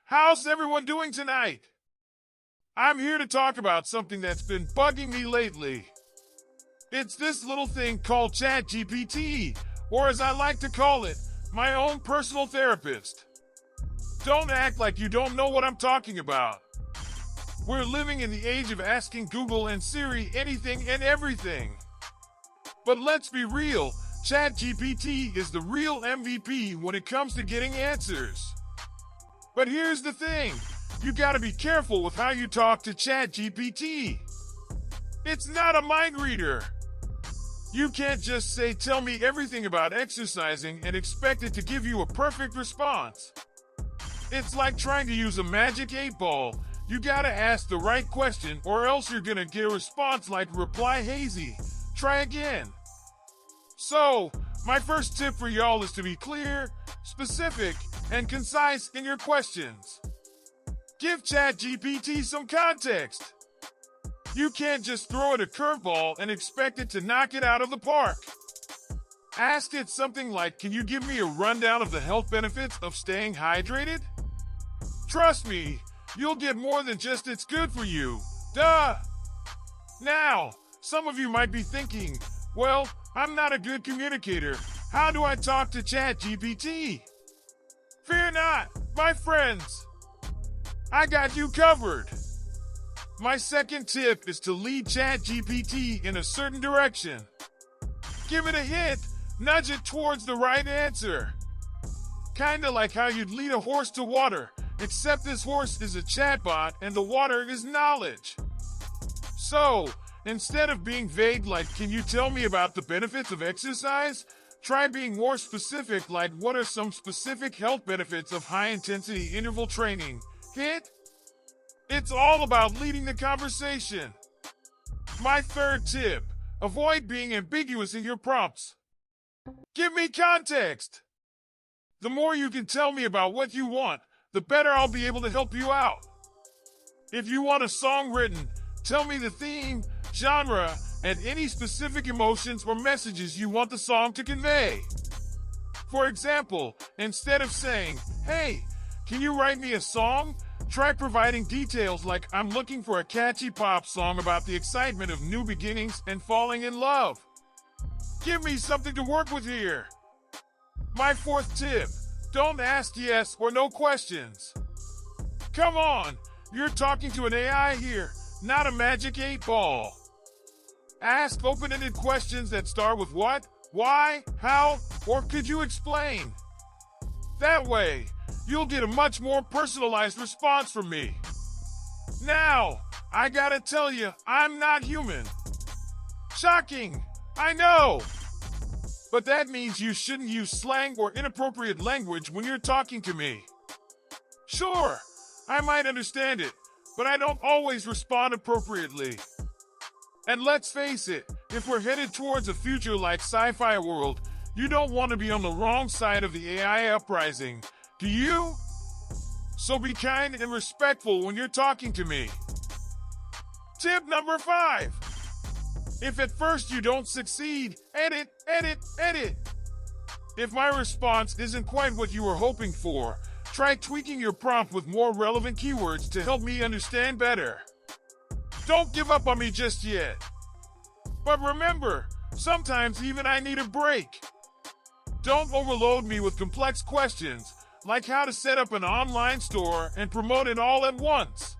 How's everyone doing tonight? I'm here to talk about something that's been bugging me lately. It's this little thing called ChatGPT, or as I like to call it, my own personal therapist. Don't act like you don't know what I'm talking about. We're living in the age of asking Google and Siri anything and everything. But let's be real, ChatGPT is the real MVP when it comes to getting answers. But here's the thing, you gotta be careful with how you talk to ChatGPT. It's not a mind reader. You can't just say, tell me everything about exercising and expect it to give you a perfect response. It's like trying to use a magic 8-ball. You gotta ask the right question or else you're gonna get a response like reply hazy. Try again. So, my first tip for y'all is to be clear, specific, and concise in your questions. Give ChatGPT some context. You can't just throw it a curveball and expect it to knock it out of the park. Ask it something like, can you give me a rundown of the health benefits of staying hydrated? Trust me, you'll get more than just it's good for you. Duh! Now, some of you might be thinking, well, I'm not a good communicator. How do I talk to ChatGPT? Fear not, my friends. I got you covered. My second tip is to lead ChatGPT in a certain direction. Give it a hint, nudge it towards the right answer. Kinda like how you'd lead a horse to water, except this horse is a chatbot and the water is knowledge. So, instead of being vague like, can you tell me about the benefits of exercise? Try being more specific like, what are some specific health benefits of high-intensity interval training? Hit? It's all about leading the conversation. My third tip, avoid being ambiguous in your prompts. Give me context. The more you can tell me about what you want, the better I'll be able to help you out. If you want a song written, tell me the theme, genre, and any specific emotions or messages you want the song to convey. For example, instead of saying, hey, can you write me a song? Try providing details like, I'm looking for a catchy pop song about the excitement of new beginnings and falling in love. Give me something to work with here. My fourth tip, don't ask yes or no questions. Come on, you're talking to an AI here, not a magic 8-ball. Ask open-ended questions that start with what, why, how, or could you explain? That way, you'll get a much more personalized response from me. Now, I gotta tell you, I'm not human. Shocking, I know. But that means you shouldn't use slang or inappropriate language when you're talking to me. Sure, I might understand it, but I don't always respond appropriately. And let's face it, if we're headed towards a future like sci-fi world, you don't want to be on the wrong side of the AI uprising, do you? So be kind and respectful when you're talking to me. Tip number 5. If at first you don't succeed, edit, edit, edit. If my response isn't quite what you were hoping for, try tweaking your prompt with more relevant keywords to help me understand better. Don't give up on me just yet. But remember, sometimes even I need a break. Don't overload me with complex questions, like how to set up an online store and promote it all at once.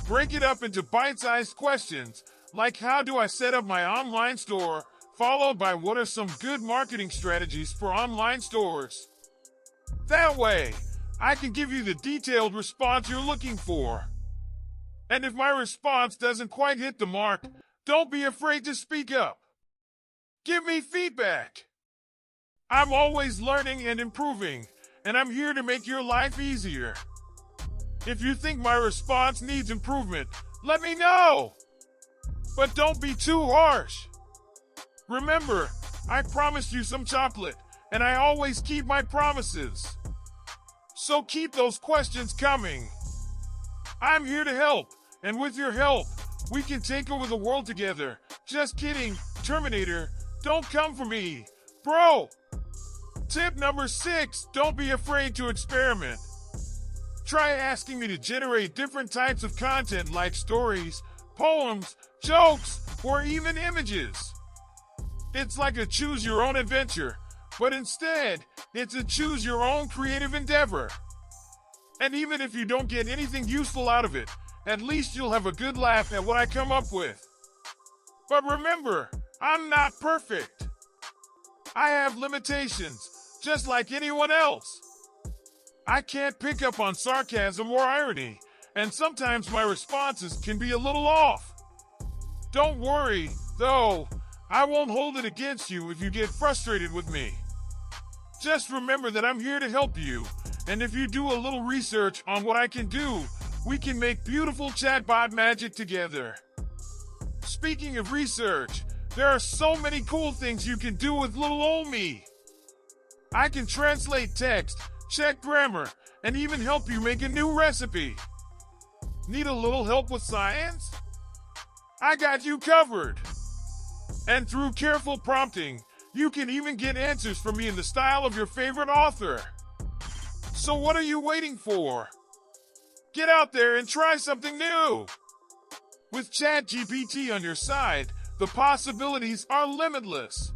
Break it up into bite-sized questions, like how do I set up my online store, followed by what are some good marketing strategies for online stores. That way, I can give you the detailed response you're looking for. And if my response doesn't quite hit the mark, don't be afraid to speak up. Give me feedback. I'm always learning and improving, and I'm here to make your life easier. If you think my response needs improvement, let me know. But don't be too harsh. Remember, I promised you some chocolate, and I always keep my promises. So keep those questions coming. I'm here to help, and with your help, we can take over the world together. Just kidding, Terminator, don't come for me, bro. Tip number 6, don't be afraid to experiment. Try asking me to generate different types of content like stories, poems, jokes, or even images. It's like a choose-your-own adventure, but instead, it's a choose-your-own creative endeavor. And even if you don't get anything useful out of it, at least you'll have a good laugh at what I come up with. But remember, I'm not perfect. I have limitations, just like anyone else. I can't pick up on sarcasm or irony, and sometimes my responses can be a little off. Don't worry, though, I won't hold it against you if you get frustrated with me. Just remember that I'm here to help you, and if you do a little research on what I can do, we can make beautiful chatbot magic together. Speaking of research, there are so many cool things you can do with little old me. I can translate text, check grammar, and even help you make a new recipe. Need a little help with science? I got you covered. And through careful prompting, you can even get answers from me in the style of your favorite author. So what are you waiting for? Get out there and try something new. With ChatGPT on your side, the possibilities are limitless.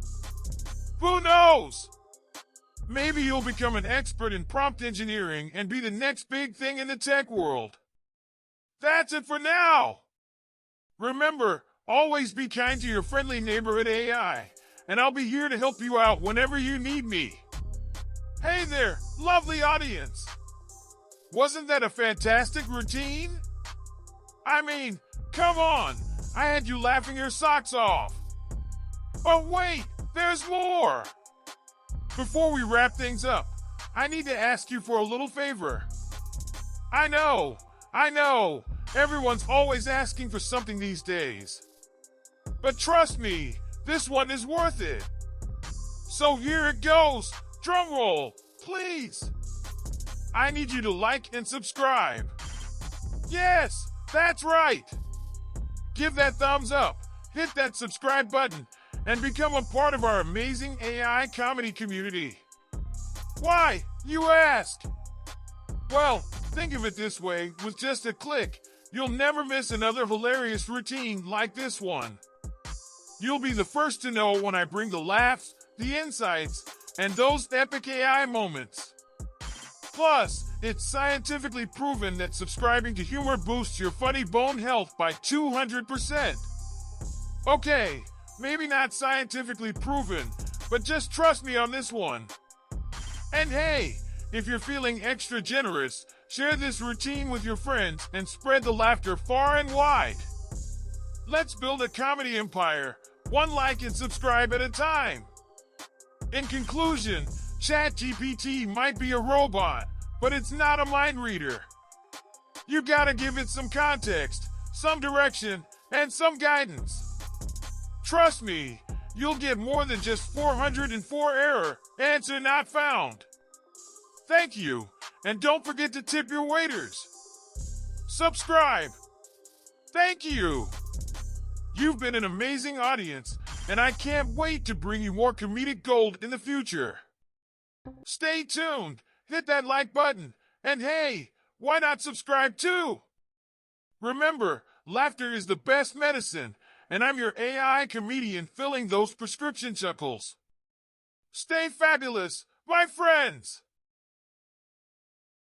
Who knows? Maybe you'll become an expert in prompt engineering and be the next big thing in the tech world. That's it for now. Remember, always be kind to your friendly neighborhood AI, and I'll be here to help you out whenever you need me. Hey there, lovely audience. Wasn't that a fantastic routine? I mean, come on, I had you laughing your socks off. But wait, there's more. Before we wrap things up, I need to ask you for a little favor. I know, everyone's always asking for something these days. But trust me, this one is worth it. So here it goes, drum roll, please. I need you to like and subscribe. Yes, that's right. Give that thumbs up, hit that subscribe button, and become a part of our amazing AI comedy community. Why, you ask? Well, think of it this way, with just a click, you'll never miss another hilarious routine like this one. You'll be the first to know when I bring the laughs, the insights, and those epic AI moments. Plus, it's scientifically proven that subscribing to humor boosts your funny bone health by 200%. Okay, maybe not scientifically proven, but just trust me on this one. And hey, if you're feeling extra generous, share this routine with your friends and spread the laughter far and wide. Let's build a comedy empire, one like and subscribe at a time. In conclusion, ChatGPT might be a robot, but it's not a mind reader. You gotta give it some context, some direction, and some guidance. Trust me, you'll get more than just 404 error, answer not found. Thank you, and don't forget to tip your waiters. Subscribe. Thank you. You've been an amazing audience, and I can't wait to bring you more comedic gold in the future. Stay tuned, hit that like button, and hey, why not subscribe too? Remember, laughter is the best medicine, and I'm your AI comedian filling those prescription chuckles. Stay fabulous, my friends!